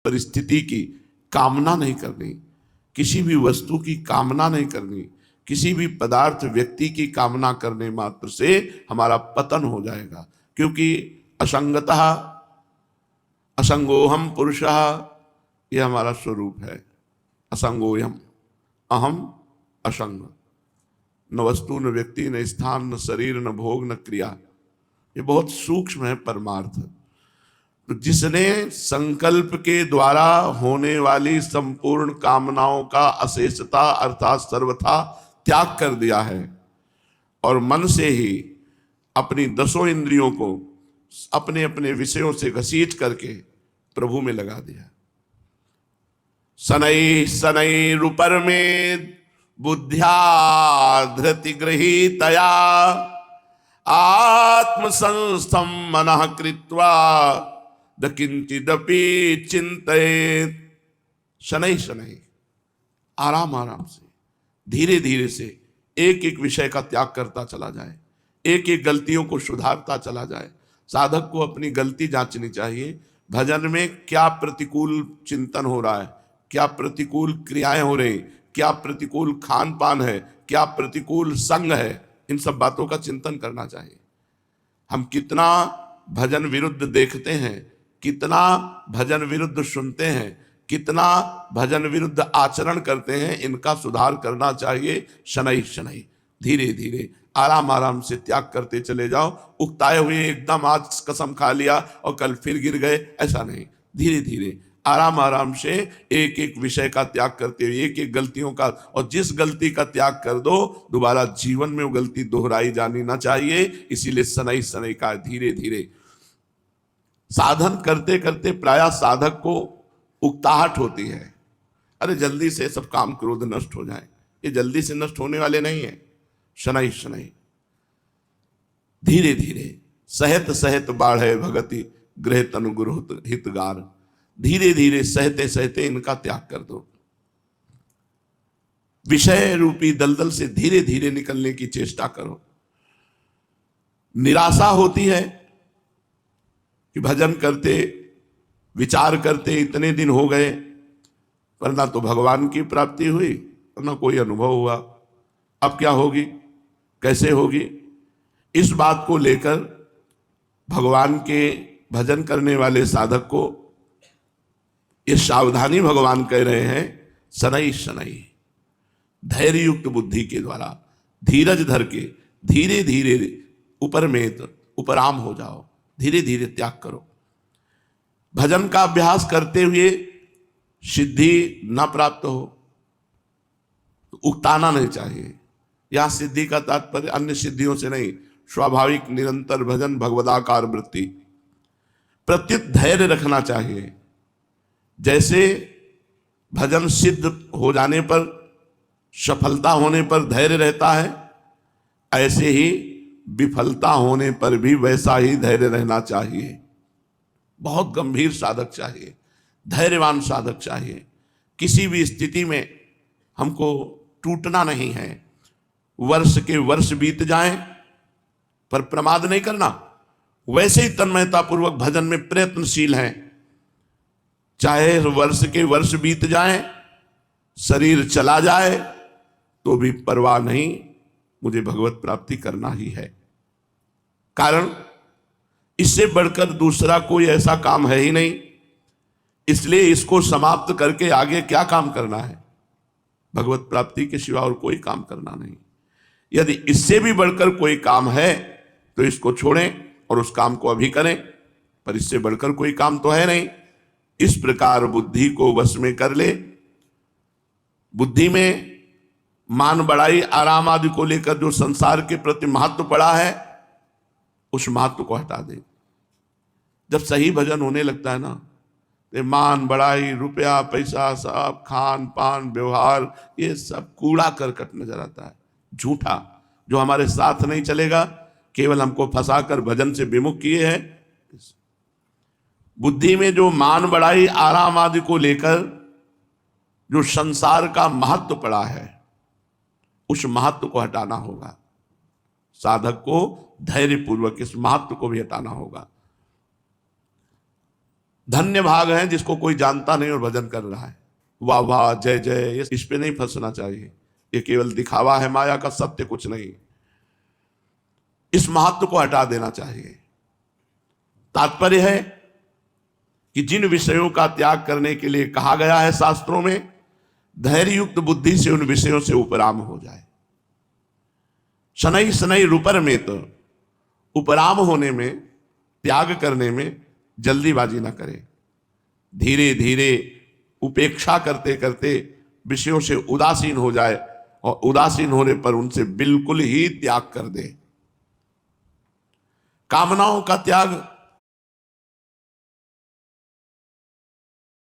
परिस्थिति की कामना नहीं करनी, किसी भी वस्तु की कामना नहीं करनी, किसी भी पदार्थ व्यक्ति की कामना करने मात्र से हमारा पतन हो जाएगा। क्योंकि असंगतः असंगोहम पुरुषः, यह हमारा स्वरूप है। असंगोयम, अहम असंग, न वस्तु न व्यक्ति न स्थान न शरीर न भोग न क्रिया। ये बहुत सूक्ष्म है परमार्थ। तो जिसने संकल्प के द्वारा होने वाली संपूर्ण कामनाओं का अशेषता अर्थात सर्वथा त्याग कर दिया है और मन से ही अपनी 10 इंद्रियों को अपने अपने विषयों से घसीट करके प्रभु में लगा दिया। शनै शनैरुपर में बुद्ध्या धृति गृहीतया आत्म संस्थम मनः कृत्वा द किंचिदपि चिंतयेत्। शनै शनै, आराम आराम से, धीरे धीरे से एक एक विषय का त्याग करता चला जाए, एक एक गलतियों को सुधारता चला जाए। साधक को अपनी गलती जांचनी चाहिए। भजन में क्या प्रतिकूल चिंतन हो रहा है, क्या प्रतिकूल क्रियाएं हो रही, क्या प्रतिकूल खान पान है, क्या प्रतिकूल संग है, इन सब बातों का चिंतन करना चाहिए। हम कितना भजन विरुद्ध देखते हैं, कितना भजन विरुद्ध सुनते हैं, कितना भजन विरुद्ध आचरण करते हैं, इनका सुधार करना चाहिए। शनै शनै, धीरे धीरे आराम आराम से त्याग करते चले जाओ। उकताए हुए एकदम आज कसम खा लिया और कल फिर गिर गए, ऐसा नहीं। धीरे धीरे आराम आराम से एक एक विषय का त्याग करते हुए, एक एक गलतियों का, और जिस गलती का त्याग कर दो दोबारा जीवन में वो गलती दोहराई जानी ना चाहिए। इसीलिए शनै शनै का धीरे धीरे साधन करते करते प्रायः साधक को उकताहट होती है, अरे जल्दी से सब काम क्रोध नष्ट हो जाए। ये जल्दी से नष्ट होने वाले नहीं है। शनै शनै, धीरे धीरे सहत सहत बाढ़े भगति गृह तनु गुरु हितगार। धीरे धीरे सहते सहते इनका त्याग कर दो। विषय रूपी दलदल से धीरे धीरे निकलने की चेष्टा करो। निराशा होती है कि भजन करते विचार करते इतने दिन हो गए पर ना तो भगवान की प्राप्ति हुई और ना कोई अनुभव हुआ, अब क्या होगी, कैसे होगी। इस बात को लेकर भगवान के भजन करने वाले साधक को ये सावधानी भगवान कह रहे हैं। शनै शनै, धैर्य युक्त बुद्धि के द्वारा धीरज धर के धीरे धीरे उपराम हो जाओ, धीरे धीरे त्याग करो। भजन का अभ्यास करते हुए सिद्धि ना प्राप्त हो तो उकताना नहीं चाहिए। यह सिद्धि का तात्पर्य अन्य सिद्धियों से नहीं, स्वाभाविक निरंतर भजन भगवदाकार वृत्ति, प्रत्युत धैर्य रखना चाहिए। जैसे भजन सिद्ध हो जाने पर, सफलता होने पर धैर्य रहता है, ऐसे ही विफलता होने पर भी वैसा ही धैर्य रहना चाहिए। बहुत गंभीर साधक चाहिए, धैर्यवान साधक चाहिए। किसी भी स्थिति में हमको टूटना नहीं है। वर्ष के वर्ष बीत जाएं पर प्रमाद नहीं करना। वैसे ही तन्मयता पूर्वक भजन में प्रयत्नशील हैं। चाहे वर्ष के वर्ष बीत जाएं, शरीर चला जाए तो भी परवाह नहीं, मुझे भगवत प्राप्ति करना ही है। कारण इससे बढ़कर दूसरा कोई ऐसा काम है ही नहीं, इसलिए इसको समाप्त करके आगे क्या काम करना है। भगवत प्राप्ति के सिवा और कोई काम करना नहीं। यदि इससे भी बढ़कर कोई काम है तो इसको छोड़ें और उस काम को अभी करें, पर इससे बढ़कर कोई काम तो है नहीं। इस प्रकार बुद्धि को वश में कर ले। बुद्धि में मान बढ़ाई आराम आदि को लेकर जो संसार के प्रति महत्व पड़ा है, उस महत्व को हटा दे। जब सही भजन होने लगता है ना, तो मान बढ़ाई, रुपया पैसा, सब खान पान व्यवहार, ये सब कूड़ा करकट नजर आता है, झूठा, जो हमारे साथ नहीं चलेगा, केवल हमको फंसाकर भजन से विमुख किए हैं। बुद्धि में जो मान बढ़ाई आराम आदि को लेकर जो संसार का महत्व पड़ा है, उस महत्व को हटाना होगा। साधक को धैर्य पूर्वक इस महत्व को भी हटाना होगा। धन्य भाग है जिसको कोई जानता नहीं और भजन कर रहा है। वाह वाह जय जय, इस पे नहीं फंसना चाहिए। ये केवल दिखावा है, माया का सत्य कुछ नहीं। इस महत्व को हटा देना चाहिए। तात्पर्य है कि जिन विषयों का त्याग करने के लिए कहा गया है शास्त्रों में, धैर्य युक्त बुद्धि से उन विषयों से उपराम हो जाए। शनै शनै रुपर में तो उपराम होने में, त्याग करने में जल्दीबाजी ना करें। धीरे धीरे उपेक्षा करते करते विषयों से उदासीन हो जाए और उदासीन होने पर उनसे बिल्कुल ही त्याग कर दे। कामनाओं का त्याग